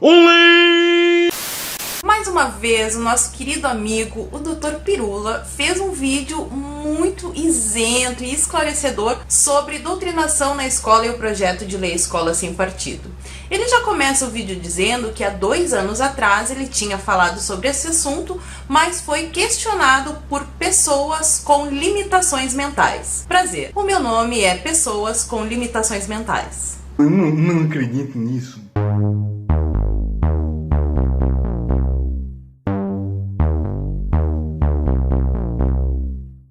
only! Mais uma vez, o nosso querido amigo, o Dr. Pirula, fez um vídeo muito isento e esclarecedor sobre doutrinação na escola e o projeto de lei Escola Sem Partido. Ele já começa o vídeo dizendo que há 2 anos atrás ele tinha falado sobre esse assunto, mas foi questionado por pessoas com limitações mentais. Prazer, o meu nome é Pessoas com Limitações Mentais. Eu não acredito nisso.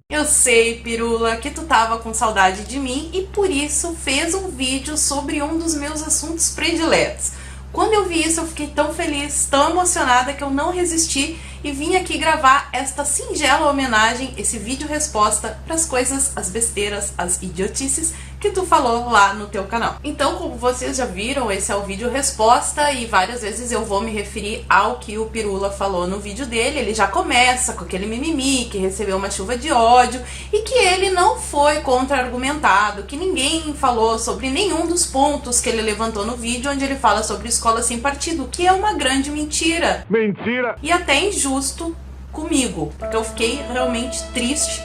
Eu sei, Pirula, que tu tava com saudade de mim e por isso fez um vídeo sobre um dos meus assuntos prediletos. Quando eu vi isso eu fiquei tão feliz, tão emocionada que eu não resisti e vim aqui gravar esta singela homenagem, esse vídeo resposta para as coisas, as besteiras, as idiotices que tu falou lá no teu canal. Então, como vocês já viram, esse é o vídeo resposta e várias vezes eu vou me referir ao que o Pirula falou no vídeo dele. Ele já começa com aquele mimimi, que recebeu uma chuva de ódio e que ele não foi contra-argumentado, que ninguém falou sobre nenhum dos pontos que ele levantou no vídeo onde ele fala sobre escola sem partido, que é uma grande mentira. Mentira! E até injusto comigo, porque eu fiquei realmente triste.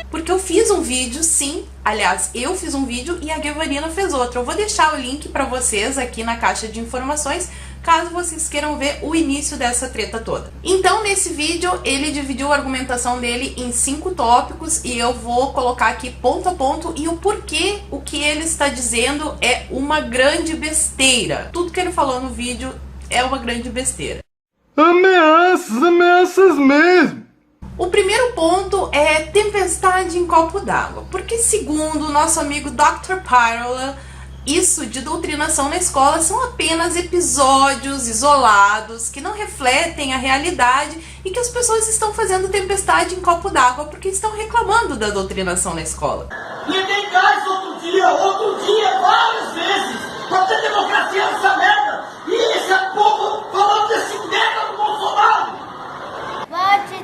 Porque eu fiz um vídeo, sim, aliás, eu fiz um vídeo e a Guevarina fez outro. Eu vou deixar o link pra vocês aqui na caixa de informações, caso vocês queiram ver o início dessa treta toda. Então, nesse vídeo, ele dividiu a argumentação dele em 5 tópicos e eu vou colocar aqui ponto a ponto e o porquê o que ele está dizendo é uma grande besteira. Tudo que ele falou no vídeo é uma grande besteira. Ameaças mesmo! O primeiro ponto é tempestade em copo d'água, porque segundo o nosso amigo Dr. Pirula, isso de doutrinação na escola são apenas episódios isolados que não refletem a realidade e que as pessoas estão fazendo tempestade em copo d'água porque estão reclamando da doutrinação na escola. Liguei gás outro dia, várias vezes, pra ter democracia nessa merda, e esse povo falando desse merda do Bolsonaro.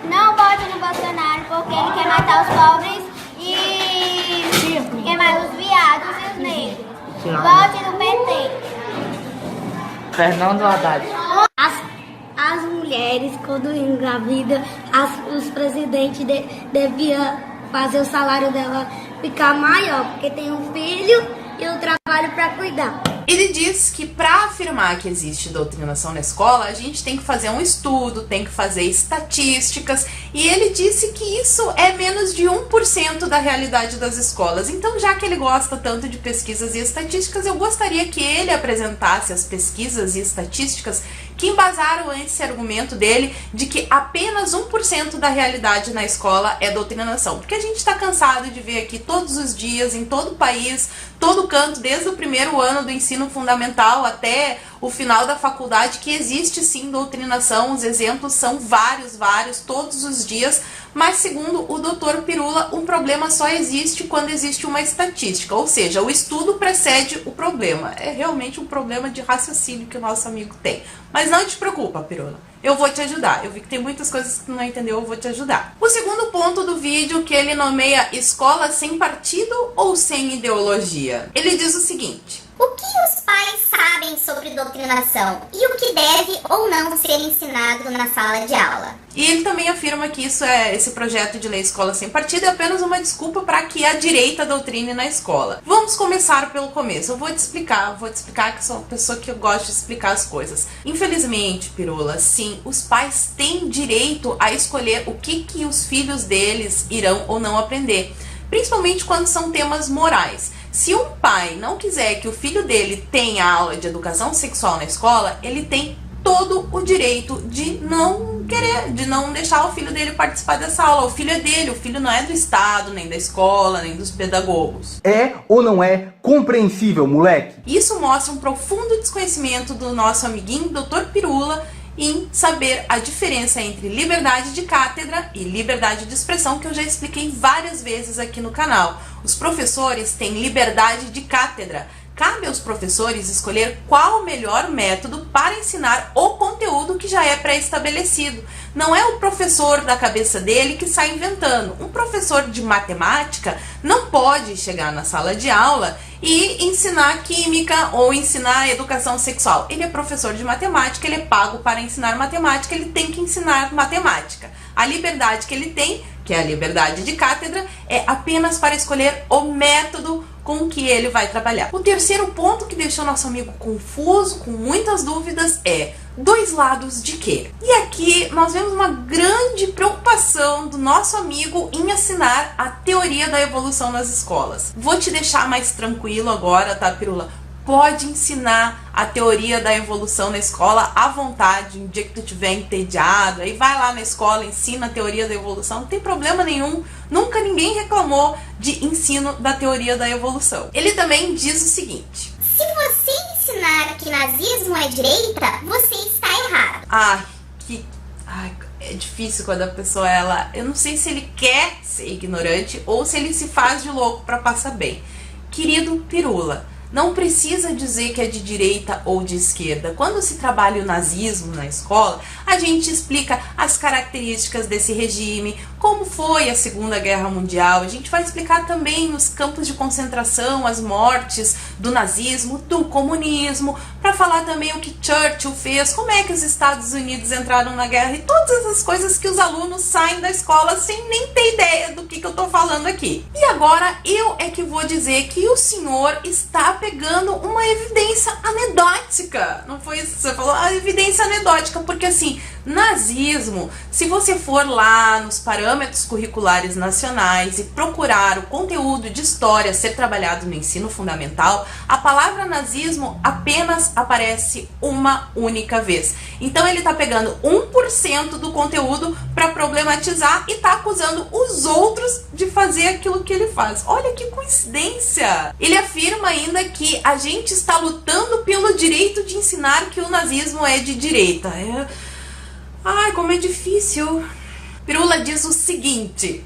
Não vote no Bolsonaro porque ele quer matar os pobres e queimar os viados e os negros. Vote no PT. Fernando Haddad. As mulheres, quando engravidam, os presidentes deviam fazer o salário dela ficar maior, porque tem um filho e um trabalho para cuidar. Ele diz que para afirmar que existe doutrinação na escola, a gente tem que fazer um estudo, tem que fazer estatísticas, e ele disse que isso é menos de 1% da realidade das escolas. Então, já que ele gosta tanto de pesquisas e estatísticas, eu gostaria que ele apresentasse as pesquisas e estatísticas que embasaram esse argumento dele de que apenas 1% da realidade na escola é doutrinação. Porque a gente está cansado de ver aqui todos os dias, em todo o país, todo canto, desde o primeiro ano do ensino fundamental até o final da faculdade, que existe sim doutrinação. Os exemplos são vários, todos os dias, mas segundo o Dr. Pirula, um problema só existe quando existe uma estatística, ou seja, o estudo precede o problema. É realmente um problema de raciocínio que o nosso amigo tem. Mas não te preocupa, Pirula, eu vou te ajudar. Eu vi que tem muitas coisas que tu não entendeu, eu vou te ajudar. O segundo ponto do vídeo, que ele nomeia escola sem partido ou sem ideologia. Ele diz o seguinte: o que os pais sabem sobre doutrinação e o que deve ou não ser ensinado na sala de aula? E ele também afirma que esse projeto de lei Escola Sem Partido é apenas uma desculpa para que a direita doutrine na escola. Vamos começar pelo começo. Eu vou te explicar que sou uma pessoa que gosta de explicar as coisas. Infelizmente, Pirula, sim, os pais têm direito a escolher o que os filhos deles irão ou não aprender, principalmente quando são temas morais. Se um pai não quiser que o filho dele tenha aula de educação sexual na escola, ele tem todo o direito de não querer, de não deixar o filho dele participar dessa aula. O filho é dele, o filho não é do Estado, nem da escola, nem dos pedagogos. É ou não é compreensível, moleque? Isso mostra um profundo desconhecimento do nosso amiguinho Dr. Pirula em saber a diferença entre liberdade de cátedra e liberdade de expressão, que eu já expliquei várias vezes aqui no canal. Os professores têm liberdade de cátedra. Cabe aos professores escolher qual o melhor método para ensinar o conteúdo que já é pré-estabelecido. Não é o professor da cabeça dele que sai inventando. Um professor de matemática não pode chegar na sala de aula e ensinar química ou ensinar educação sexual. Ele é professor de matemática, ele é pago para ensinar matemática, ele tem que ensinar matemática. A liberdade que ele tem, que é a liberdade de cátedra, é apenas para escolher o método com que ele vai trabalhar. O terceiro ponto que deixou nosso amigo confuso, com muitas dúvidas, é dois lados de quê? E aqui nós vemos uma grande preocupação do nosso amigo em ensinar a teoria da evolução nas escolas. Vou te deixar mais tranquilo agora, tá, Pirula? Pode ensinar a teoria da evolução na escola à vontade, um dia que tu estiver entediado, aí vai lá na escola, ensina a teoria da evolução, não tem problema nenhum, nunca ninguém reclamou de ensino da teoria da evolução. Ele também diz o seguinte: se você ensinar que nazismo é direita, você está errado. É difícil quando a pessoa, eu não sei se ele quer ser ignorante ou se ele se faz de louco para passar bem. Querido Pirula, não precisa dizer que é de direita ou de esquerda. Quando se trabalha o nazismo na escola, a gente explica as características desse regime, como foi a Segunda Guerra Mundial. A gente vai explicar também os campos de concentração, as mortes do nazismo, do comunismo, para falar também o que Churchill fez, como é que os Estados Unidos entraram na guerra e todas essas coisas que os alunos saem da escola sem nem ter ideia do que eu tô falando aqui. E agora eu é que vou dizer que o senhor está pegando uma evidência anedótica. Não foi isso que você falou? A evidência anedótica, porque assim, nazismo, se você for lá nos parâmetros curriculares nacionais e procurar o conteúdo de história ser trabalhado no ensino fundamental, a palavra nazismo apenas aparece uma única vez. Então ele está pegando 1% do conteúdo para problematizar e está acusando os outros de fazer aquilo que ele faz. Olha que coincidência! Ele afirma ainda que a gente está lutando pelo direito de ensinar que o nazismo é de direita. Ai, como é difícil. Pirula diz o seguinte: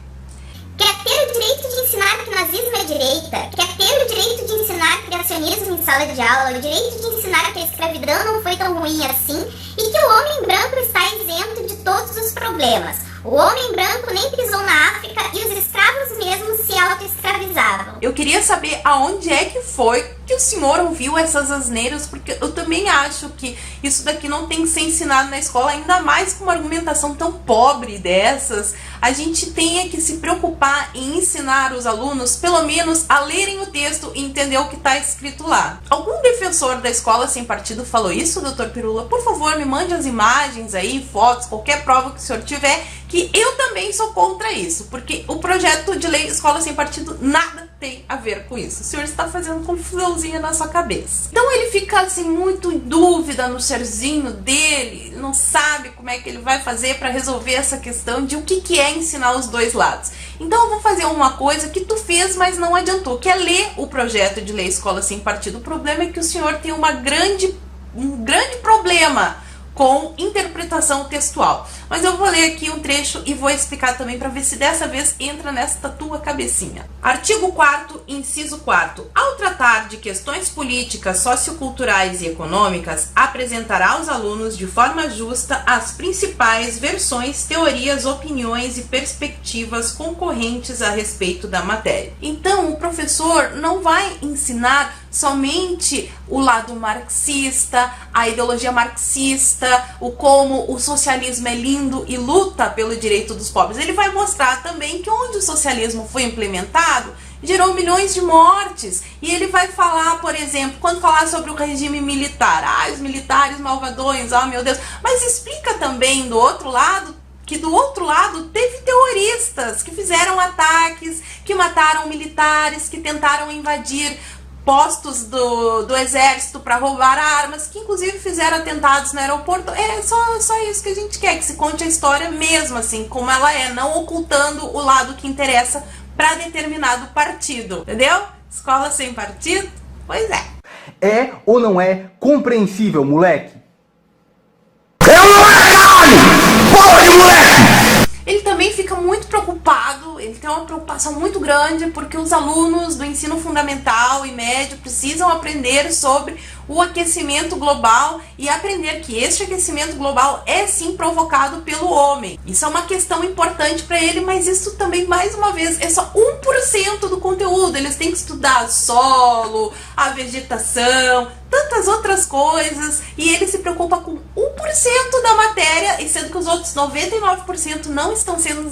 quer ter o direito de ensinar que nazismo é direita, quer ter o direito de ensinar criacionismo em sala de aula, o direito de ensinar que a escravidão não foi tão ruim assim e que o homem branco está isento de todos os problemas. O homem branco nem pisou na África e os escravos mesmo se autoescravizavam. Eu queria saber aonde é que foi que o senhor ouviu essas asneiras, porque eu também acho que isso daqui não tem que ser ensinado na escola, ainda mais com uma argumentação tão pobre dessas. A gente tem que se preocupar em ensinar os alunos, pelo menos, a lerem o texto e entender o que está escrito lá. Algum defensor da escola sem partido falou isso, doutor Pirula? Por favor, me mande as imagens aí, fotos, qualquer prova que o senhor tiver, que eu também sou contra isso, porque o projeto de lei Escola Sem Partido nada tem a ver com isso. O senhor está fazendo confusãozinha na sua cabeça. Então ele fica assim muito em dúvida no serzinho dele, ele não sabe como é que ele vai fazer para resolver essa questão de o que é ensinar os dois lados. Então eu vou fazer uma coisa que tu fez, mas não adiantou, que é ler o projeto de lei Escola Sem Partido. O problema é que o senhor tem um grande problema com interpretação textual. Mas eu vou ler aqui um trecho e vou explicar também para ver se dessa vez entra nesta tua cabecinha. Artigo 4º, inciso 4º. Ao tratar de questões políticas, socioculturais e econômicas, apresentará aos alunos de forma justa as principais versões, teorias, opiniões e perspectivas concorrentes a respeito da matéria. Então, o professor não vai ensinar somente o lado marxista, a ideologia marxista, o como o socialismo é lindo e luta pelo direito dos pobres. Ele vai mostrar também que onde o socialismo foi implementado, gerou milhões de mortes. E ele vai falar, por exemplo, quando falar sobre o regime militar, os militares malvadões, meu Deus, mas explica também do outro lado, que do outro lado teve terroristas que fizeram ataques, que mataram militares, que tentaram invadir postos do exército para roubar armas, que inclusive fizeram atentados no aeroporto. É só isso que a gente quer, que se conte a história mesmo assim, como ela é, não ocultando o lado que interessa para determinado partido, entendeu? Escola sem partido? Pois é. É ou não é compreensível, moleque? Eu não é, caralho! Porra de moleque! Ele também também fica muito preocupado, ele tem uma preocupação muito grande porque os alunos do ensino fundamental e médio precisam aprender sobre o aquecimento global e aprender que este aquecimento global é sim provocado pelo homem. Isso é uma questão importante para ele, mas isso também, mais uma vez, é só 1% do conteúdo. Eles têm que estudar solo, a vegetação, tantas outras coisas, e ele se preocupa com 1% da matéria, e sendo que os outros 99% não estão sendo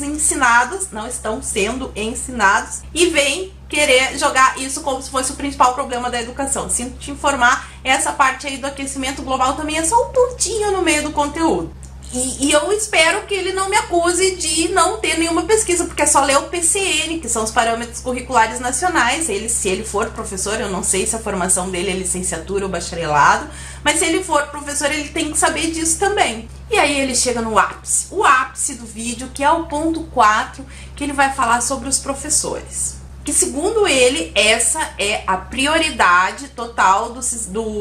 ensinados, e vem querer jogar isso como se fosse o principal problema da educação. Sinto te informar, essa parte aí do aquecimento global também é só um pontinho no meio do conteúdo. E eu espero que ele não me acuse de não ter nenhuma pesquisa, porque é só ler o PCN, que são os parâmetros curriculares nacionais. Se ele for professor, eu não sei se a formação dele é licenciatura ou bacharelado, mas se ele for professor, ele tem que saber disso também. E aí ele chega no ápice, o ápice do vídeo, que é o ponto 4, que ele vai falar sobre os professores. Que segundo ele, essa é a prioridade total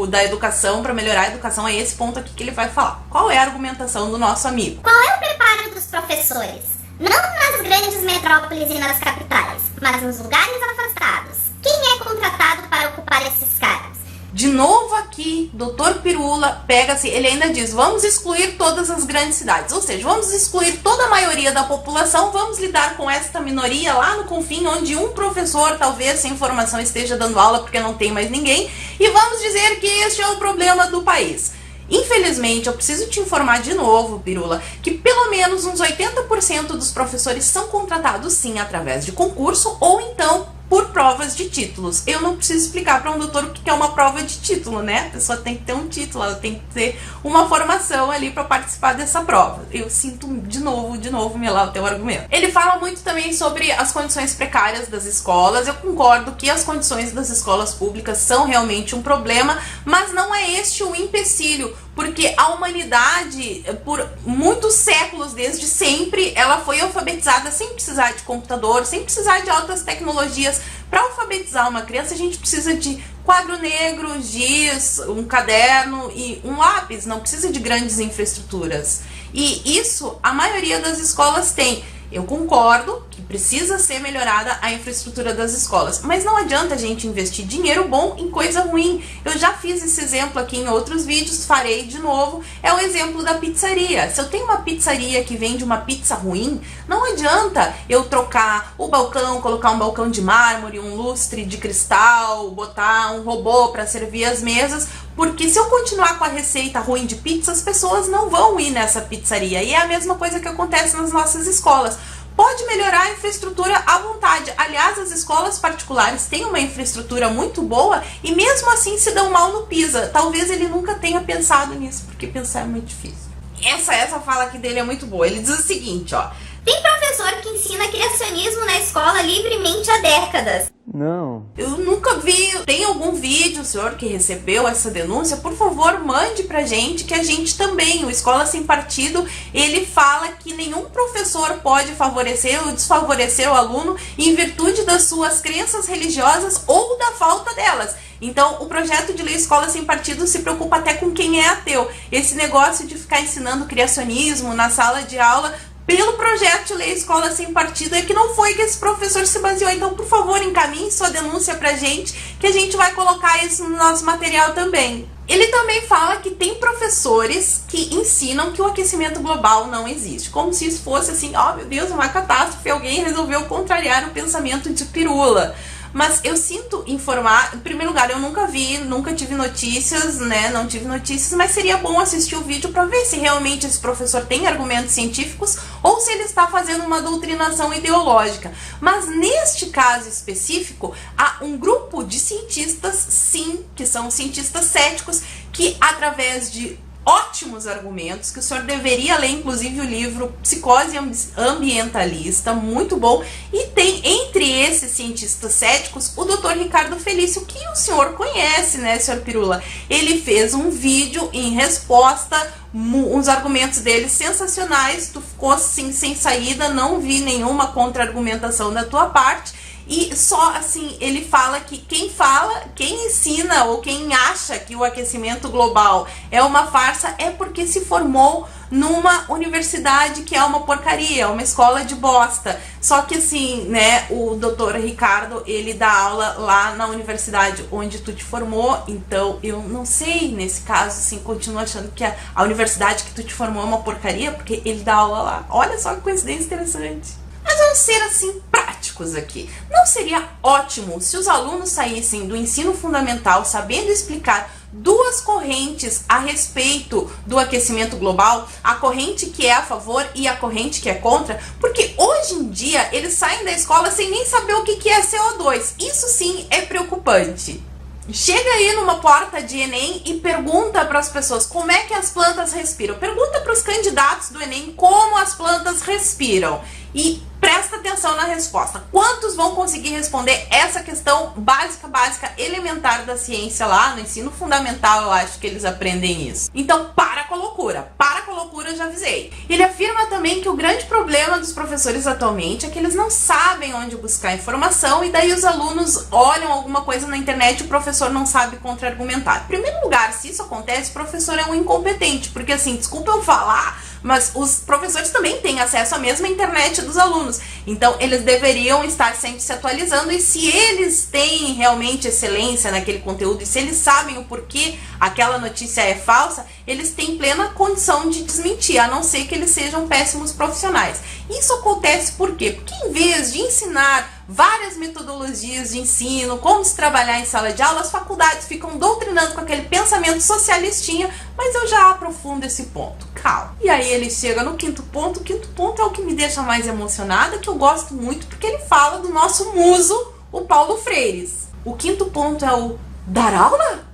da educação, para melhorar a educação, é esse ponto aqui que ele vai falar. Qual é a argumentação do nosso amigo? Qual é o preparo dos professores? Não nas grandes metrópoles e nas capitais, mas nos lugares afastados. Quem é contratado para ocupar esses cargos? De novo aqui, Dr. Pirula pega-se, ele ainda diz, vamos excluir todas as grandes cidades, ou seja, vamos excluir toda a maioria da população, vamos lidar com esta minoria lá no confim, onde um professor talvez sem formação esteja dando aula porque não tem mais ninguém, e vamos dizer que este é o problema do país. Infelizmente, eu preciso te informar de novo, Pirula, que pelo menos uns 80% dos professores são contratados sim através de concurso ou então por provas de títulos. Eu não preciso explicar para um doutor o que é uma prova de título, né? A pessoa tem que ter um título, ela tem que ter uma formação ali para participar dessa prova. Eu sinto de novo, Milá, o teu argumento. Ele fala muito também sobre as condições precárias das escolas. Eu concordo que as condições das escolas públicas são realmente um problema, mas não é este o empecilho, porque a humanidade, por muitos séculos, desde sempre, ela foi alfabetizada sem precisar de computador, sem precisar de altas tecnologias. Para alfabetizar uma criança, a gente precisa de quadro negro, giz, um caderno e um lápis, não precisa de grandes infraestruturas. E isso a maioria das escolas tem. Eu concordo que precisa ser melhorada a infraestrutura das escolas, mas não adianta a gente investir dinheiro bom em coisa ruim. Eu já fiz esse exemplo aqui em outros vídeos, farei de novo. É o exemplo da pizzaria. Se eu tenho uma pizzaria que vende uma pizza ruim, não adianta eu trocar o balcão, colocar um balcão de mármore, um lustre de cristal, botar um robô para servir as mesas, porque se eu continuar com a receita ruim de pizza, as pessoas não vão ir nessa pizzaria. E é a mesma coisa que acontece nas nossas escolas. Pode melhorar a infraestrutura à vontade. Aliás, as escolas particulares têm uma infraestrutura muito boa e mesmo assim se dão mal no PISA. Talvez ele nunca tenha pensado nisso, porque pensar é muito difícil. Essa fala aqui dele é muito boa. Ele diz o seguinte, ó. Tem professor que ensina criacionismo na escola livremente há décadas. Não. Eu nunca vi. Tem algum vídeo, senhor, que recebeu essa denúncia? Por favor, mande pra gente, que a gente também, o Escola Sem Partido, ele fala que nenhum professor pode favorecer ou desfavorecer o aluno em virtude das suas crenças religiosas ou da falta delas. Então, o projeto de lei Escola Sem Partido se preocupa até com quem é ateu. Esse negócio de ficar ensinando criacionismo na sala de aula, pelo projeto de lei Escola Sem Partido, é que não foi que esse professor se baseou. Então, por favor, encaminhe sua denúncia pra gente, que a gente vai colocar isso no nosso material também. Ele também fala que tem professores que ensinam que o aquecimento global não existe. Como se isso fosse assim, ó, meu Deus, uma catástrofe, alguém resolveu contrariar o pensamento de Pirula. Mas eu sinto informar, em primeiro lugar, eu nunca tive notícias, né, não tive notícias, mas seria bom assistir o vídeo para ver se realmente esse professor tem argumentos científicos ou se ele está fazendo uma doutrinação ideológica. Mas neste caso específico, há um grupo de cientistas, sim, que são cientistas céticos, que através de ótimos argumentos, que o senhor deveria ler, inclusive, o livro Psicose Ambientalista, muito bom, e tem entre esses cientistas céticos o Dr. Ricardo Felício, que o senhor conhece, né, senhor Pirula? Ele fez um vídeo em resposta, uns argumentos dele sensacionais, tu ficou assim sem saída, não vi nenhuma contra-argumentação da tua parte. E só assim, ele fala que quem ensina ou quem acha que o aquecimento global é uma farsa é porque se formou numa universidade que é uma porcaria, uma escola de bosta. Só que assim, né, o doutor Ricardo, ele dá aula lá na universidade onde tu te formou, então eu não sei, nesse caso, assim, continuo achando que a universidade que tu te formou é uma porcaria, porque ele dá aula lá. Olha só que coincidência interessante. Mas vamos ser assim práticos aqui. Não seria ótimo se os alunos saíssem do ensino fundamental sabendo explicar duas correntes a respeito do aquecimento global, a corrente que é a favor e a corrente que é contra? Porque hoje em dia eles saem da escola sem nem saber o que é CO2. Isso sim é preocupante. Chega aí numa porta de Enem e pergunta para as pessoas como é que as plantas respiram. Pergunta para os candidatos do Enem como as plantas respiram. E presta atenção na resposta. Quantos vão conseguir responder essa questão básica, elementar da ciência lá no ensino fundamental? Eu acho que eles aprendem isso. Então, para com a loucura. Para com a loucura, eu já avisei. Ele afirma também que o grande problema dos professores atualmente é que eles não sabem onde buscar informação e daí os alunos olham alguma coisa na internet e o professor não sabe contra-argumentar. Em primeiro lugar, se isso acontece, o professor é um incompetente, porque assim, desculpa eu falar, mas os professores também têm acesso à mesma internet dos alunos. Então, eles deveriam estar sempre se atualizando e se eles têm realmente excelência naquele conteúdo e se eles sabem o porquê aquela notícia é falsa, eles têm plena condição de desmentir, a não ser que eles sejam péssimos profissionais. Isso acontece por quê? Porque em vez de ensinar várias metodologias de ensino, como se trabalhar em sala de aula, as faculdades ficam doutrinando com aquele pensamento socialistinha, mas eu já aprofundo esse ponto, calma. E aí ele chega no quinto ponto. O quinto ponto é o que me deixa mais emocionada, que eu gosto muito, porque ele fala do nosso muso, o Paulo Freire. O quinto ponto é o dar aula?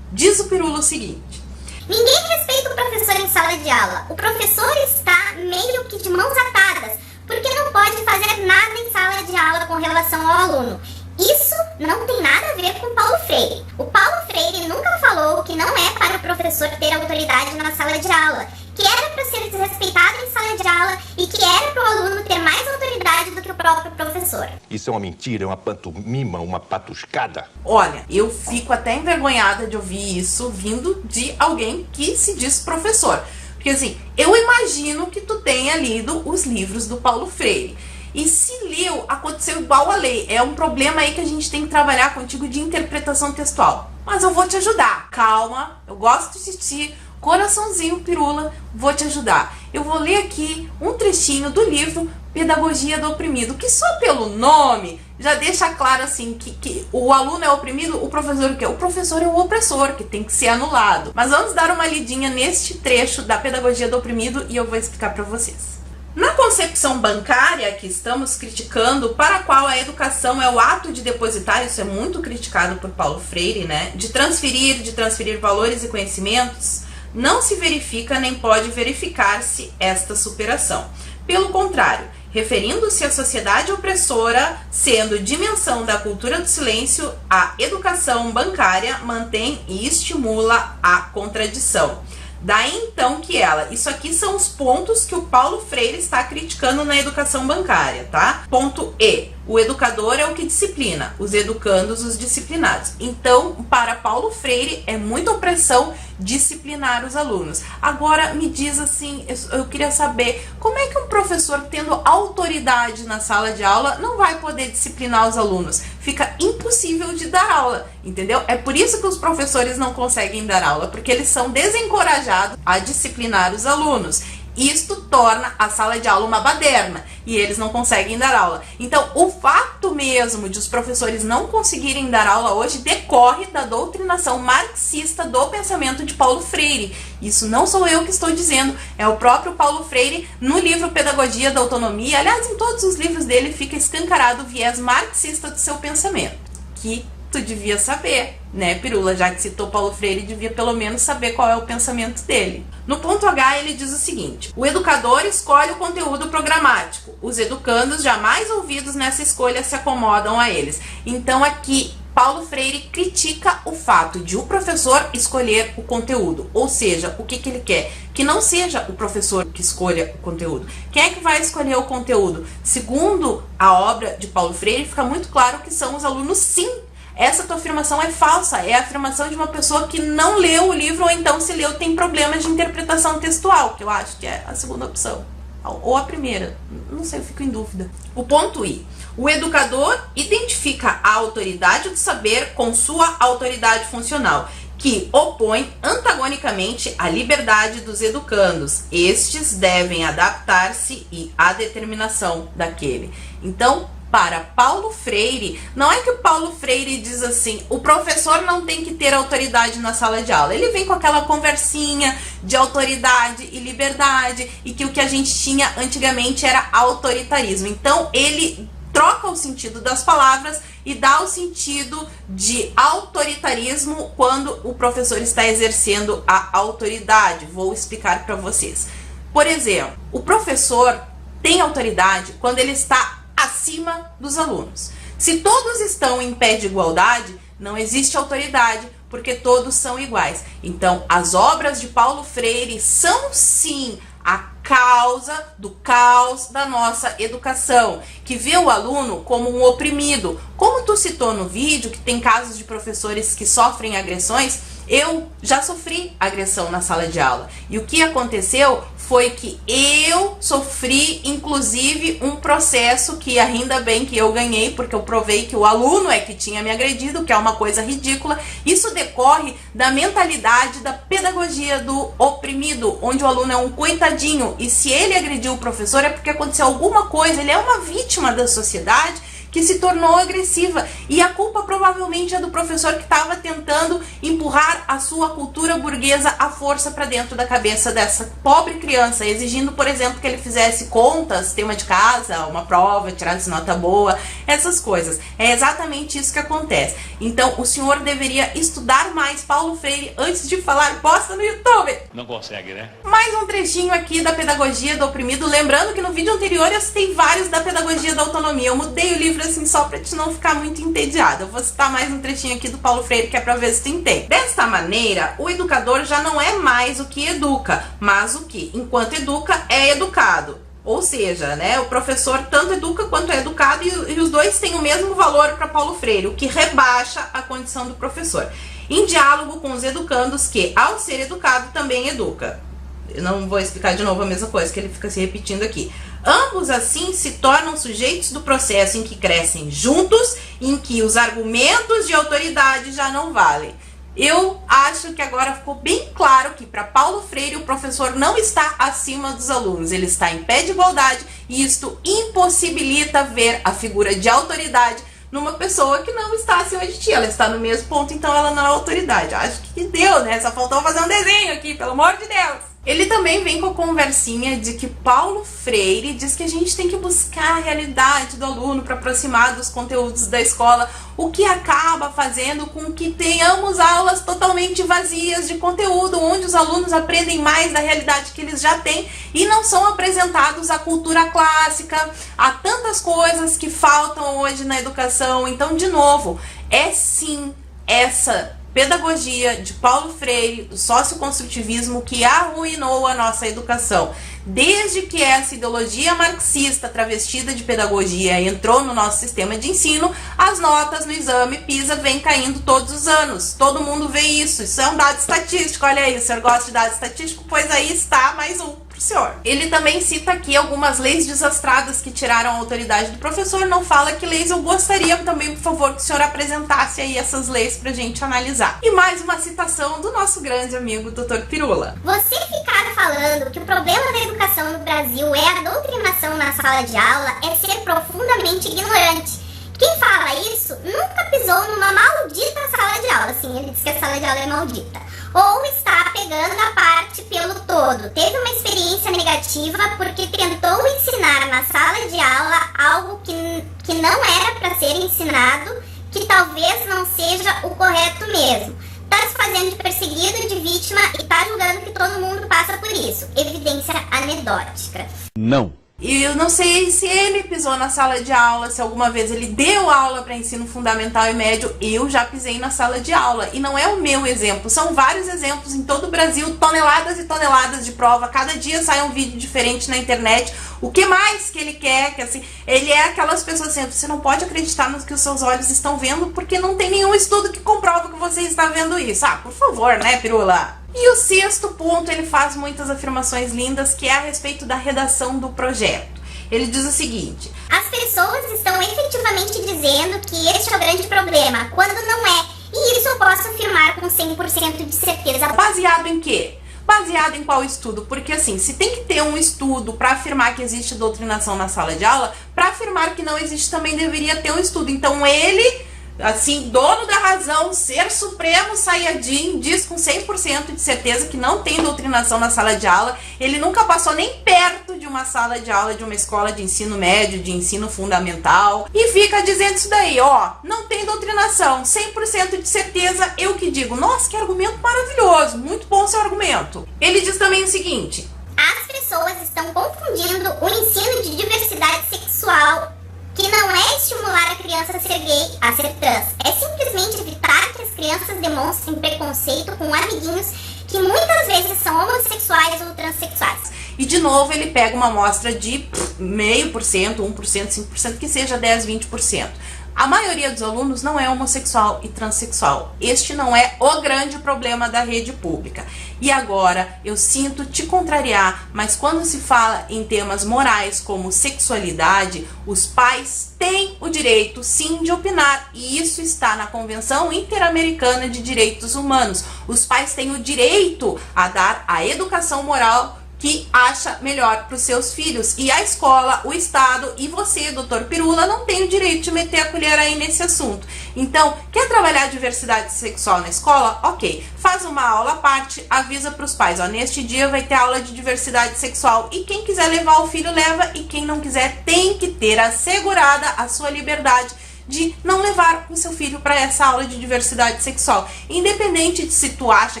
Diz o Pirula o seguinte: ninguém respeita o professor em sala de aula. O professor está meio que de mãos atadas, porque não pode fazer nada em sala de aula com relação ao aluno. Isso não tem nada a ver com Paulo Freire. O Paulo Freire nunca falou que não é para o professor ter autoridade na sala de aula, que era para ser desrespeitado em sala de aula e que era para o aluno ter mais autoridade do que o próprio professor. Isso é uma mentira, é uma pantomima, uma patuscada. Olha, eu fico até envergonhada de ouvir isso vindo de alguém que se diz professor. Porque assim, eu imagino que tu tenha lido os livros do Paulo Freire. E se leu, aconteceu igual a lei. É um problema aí que a gente tem que trabalhar contigo de interpretação textual. Mas eu vou te ajudar. Calma, eu gosto de assistir. Coraçãozinho, Pirula, vou te ajudar. Eu vou ler aqui um trechinho do livro Pedagogia do Oprimido, que só pelo nome já deixa claro assim que o aluno é oprimido, o professor o quê? O professor é o opressor, que tem que ser anulado. Mas vamos dar uma lidinha neste trecho da Pedagogia do Oprimido e eu vou explicar para vocês. Na concepção bancária que estamos criticando, para a qual a educação é o ato de depositar, isso é muito criticado por Paulo Freire, né? De transferir valores e conhecimentos, não se verifica nem pode verificar-se esta superação. Pelo contrário, referindo-se à sociedade opressora, sendo dimensão da cultura do silêncio, a educação bancária mantém e estimula a contradição. Daí então que isso aqui são os pontos que o Paulo Freire está criticando na educação bancária, tá? Ponto E, o educador é o que disciplina, os educandos os disciplinados. Então, para Paulo Freire, é muita opressão disciplinar os alunos. Agora, me diz assim, eu queria saber, como é que um professor tendo autoridade na sala de aula não vai poder disciplinar os alunos? Fica impossível de dar aula, entendeu? É por isso que os professores não conseguem dar aula, porque eles são desencorajados a disciplinar os alunos. Isto torna a sala de aula uma baderna e eles não conseguem dar aula. Então, o fato mesmo de os professores não conseguirem dar aula hoje decorre da doutrinação marxista do pensamento de Paulo Freire. Isso não sou eu que estou dizendo, é o próprio Paulo Freire no livro Pedagogia da Autonomia. Aliás, em todos os livros dele fica escancarado o viés marxista do seu pensamento, que tu devia saber, né, Pirula? Já que citou Paulo Freire, devia pelo menos saber qual é o pensamento dele. No ponto H, ele diz o seguinte: o educador escolhe o conteúdo programático. Os educandos, jamais ouvidos nessa escolha, se acomodam a eles. Então, aqui, Paulo Freire critica o fato de o professor escolher o conteúdo. Ou seja, o que ele quer? Que não seja o professor que escolha o conteúdo. Quem é que vai escolher o conteúdo? Segundo a obra de Paulo Freire, fica muito claro que são os alunos, sim. essa tua afirmação é falsa, é a afirmação de uma pessoa que não leu o livro, ou então se leu tem problemas de interpretação textual, que eu acho que é a segunda opção. Ou a primeira, não sei, eu fico em dúvida. O ponto I. O educador identifica a autoridade do saber com sua autoridade funcional, que opõe antagonicamente a liberdade dos educandos. Estes devem adaptar-se e à determinação daquele. Então, para Paulo Freire, não é que o Paulo Freire diz assim, o professor não tem que ter autoridade na sala de aula. Ele vem com aquela conversinha de autoridade e liberdade, e que o que a gente tinha antigamente era autoritarismo. Então, ele troca o sentido das palavras e dá o sentido de autoritarismo quando o professor está exercendo a autoridade. Vou explicar para vocês. Por exemplo, o professor tem autoridade quando ele está acima dos alunos. Se todos estão em pé de igualdade, não existe autoridade, porque todos são iguais. Então, as obras de Paulo Freire são sim a causa do caos da nossa educação, que vê o aluno como um oprimido. Como tu citou no vídeo, que tem casos de professores que sofrem agressões, eu já sofri agressão na sala de aula. E o que aconteceu foi que eu sofri, inclusive, um processo que ainda bem que eu ganhei, porque eu provei que o aluno é que tinha me agredido, que é uma coisa ridícula. Isso decorre da mentalidade da pedagogia do oprimido, onde o aluno é um coitadinho, e se ele agrediu o professor é porque aconteceu alguma coisa, ele é uma vítima da sociedade que se tornou agressiva, e a culpa provavelmente é do professor que estava tentando empurrar a sua cultura burguesa à força para dentro da cabeça dessa pobre criança, exigindo, por exemplo, que ele fizesse contas, tema de casa, uma prova, tirasse nota boa, essas coisas. É exatamente isso que acontece. Então, o senhor deveria estudar mais Paulo Freire antes de falar bosta no YouTube. Não consegue, né? Mais um trechinho aqui da pedagogia do oprimido, lembrando que no vídeo anterior eu citei vários da pedagogia da autonomia, eu mudei o livro assim só pra te não ficar muito entediado. Eu vou citar mais um trechinho aqui do Paulo Freire, que é pra ver se tu entende. Desta maneira, o educador já não é mais o que educa, mas o que, enquanto educa, é educado. Ou seja, né, o professor tanto educa quanto é educado, e os dois têm o mesmo valor para Paulo Freire, o que rebaixa a condição do professor. Em diálogo com os educandos que, ao ser educado, também educa. Eu não vou explicar de novo a mesma coisa, que ele fica se repetindo aqui. Ambos, assim, se tornam sujeitos do processo em que crescem juntos, em que os argumentos de autoridade já não valem. Eu acho que agora ficou bem claro que para Paulo Freire o professor não está acima dos alunos, ele está em pé de igualdade, e isto impossibilita ver a figura de autoridade numa pessoa que não está acima de ti. Ela está no mesmo ponto, então ela não é autoridade. Acho que deu, né? Só faltou fazer um desenho aqui, pelo amor de Deus. Ele também vem com a conversinha de que Paulo Freire diz que a gente tem que buscar a realidade do aluno para aproximar dos conteúdos da escola, o que acaba fazendo com que tenhamos aulas totalmente vazias de conteúdo, onde os alunos aprendem mais da realidade que eles já têm e não são apresentados à cultura clássica, a tantas coisas que faltam hoje na educação. Então, de novo, é sim essa pedagogia de Paulo Freire, do socioconstrutivismo, que arruinou a nossa educação. Desde que essa ideologia marxista travestida de pedagogia entrou no nosso sistema de ensino, as notas no exame PISA vêm caindo todos os anos. Todo mundo vê isso. Isso é um dado estatístico. Olha aí, o senhor gosta de dado estatístico? Pois aí está mais um pro senhor. Ele também cita aqui algumas leis desastradas que tiraram a autoridade do professor. Não fala que leis. Eu gostaria também, por favor, que o senhor apresentasse aí essas leis pra gente analisar. E mais uma citação do nosso grande amigo Dr. Pirula. Você ficar falando que o problema da educação no Brasil é a doutrinação na sala de aula é ser profundamente ignorante. Quem fala isso nunca pisou numa maldita sala de aula. Sim, ele diz que a sala de aula é maldita. Ou está pegando a parte pelo todo. Teve uma experiência negativa porque tentou ensinar na sala de aula algo que não era para ser ensinado, que talvez não seja o correto mesmo. Tá se fazendo de perseguido, de vítima, e tá julgando que todo mundo passa por isso. Evidência anedótica. Não. E eu não sei se ele pisou na sala de aula, se alguma vez ele deu aula para ensino fundamental e médio. Eu já pisei na sala de aula. E não é o meu exemplo, são vários exemplos em todo o Brasil, toneladas e toneladas de prova. Cada dia sai um vídeo diferente na internet. O que mais que ele quer? Que assim, ele é aquelas pessoas assim, você não pode acreditar no que os seus olhos estão vendo, porque não tem nenhum estudo que comprova que você está vendo isso. Ah, por favor, né, Pirula? E o sexto ponto, ele faz muitas afirmações lindas, que é a respeito da redação do projeto. Ele diz o seguinte: as pessoas estão efetivamente dizendo que este é o grande problema, quando não é. E isso eu posso afirmar com 100% de certeza. Baseado em quê? Baseado em qual estudo? Porque assim, se tem que ter um estudo para afirmar que existe doutrinação na sala de aula, para afirmar que não existe também deveria ter um estudo. Então ele, assim, dono da razão, ser supremo Saiyajin, diz com 100% de certeza que não tem doutrinação na sala de aula. Ele nunca passou nem perto de uma sala de aula de uma escola de ensino médio, de ensino fundamental, e fica dizendo isso daí, ó, não tem doutrinação, 100% de certeza. Eu que digo, nossa, que argumento maravilhoso, muito bom seu argumento. Ele diz também o seguinte: as pessoas estão confundindo o ensino de diversidade sexual, que não é estimular a criança a ser gay, a ser trans. É simplesmente evitar que as crianças demonstrem preconceito com amiguinhos que muitas vezes são homossexuais ou transexuais. E de novo ele pega uma amostra de 0,5%, 1%, 5%, que seja 10, 20%. A maioria dos alunos não é homossexual e transexual. Este não é o grande problema da rede pública. E agora, eu sinto te contrariar, mas quando se fala em temas morais como sexualidade, os pais têm o direito sim de opinar. E isso está na Convenção Interamericana de Direitos Humanos. Os pais têm o direito a dar a educação moral que acha melhor para os seus filhos. E a escola, o Estado e você, doutor Pirula, não tem o direito de meter a colher aí nesse assunto. Então, quer trabalhar a diversidade sexual na escola? Ok, faz uma aula à parte, avisa para os pais, ó, neste dia vai ter aula de diversidade sexual, e quem quiser levar o filho leva, e quem não quiser tem que ter assegurada a sua liberdade de não levar o seu filho para essa aula de diversidade sexual, independente de se tu acha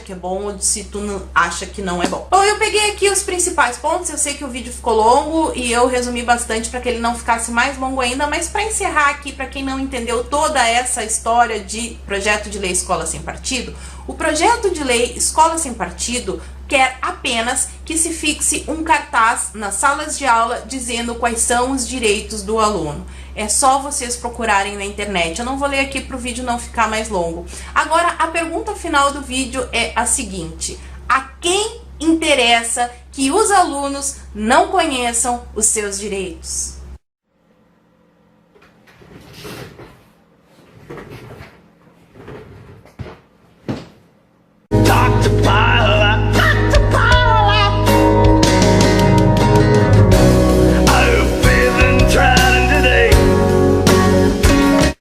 que é bom ou de se tu não acha que não é bom. Bom, eu peguei aqui os principais pontos. Eu sei que o vídeo ficou longo e eu resumi bastante para que ele não ficasse mais longo ainda, mas para encerrar aqui, para quem não entendeu toda essa história de projeto de lei Escola Sem Partido, o projeto de lei Escola Sem Partido quer apenas que se fixe um cartaz nas salas de aula dizendo quais são os direitos do aluno. É só vocês procurarem na internet. Eu não vou ler aqui para o vídeo não ficar mais longo. Agora, a pergunta final do vídeo é a seguinte: a quem interessa que os alunos não conheçam os seus direitos?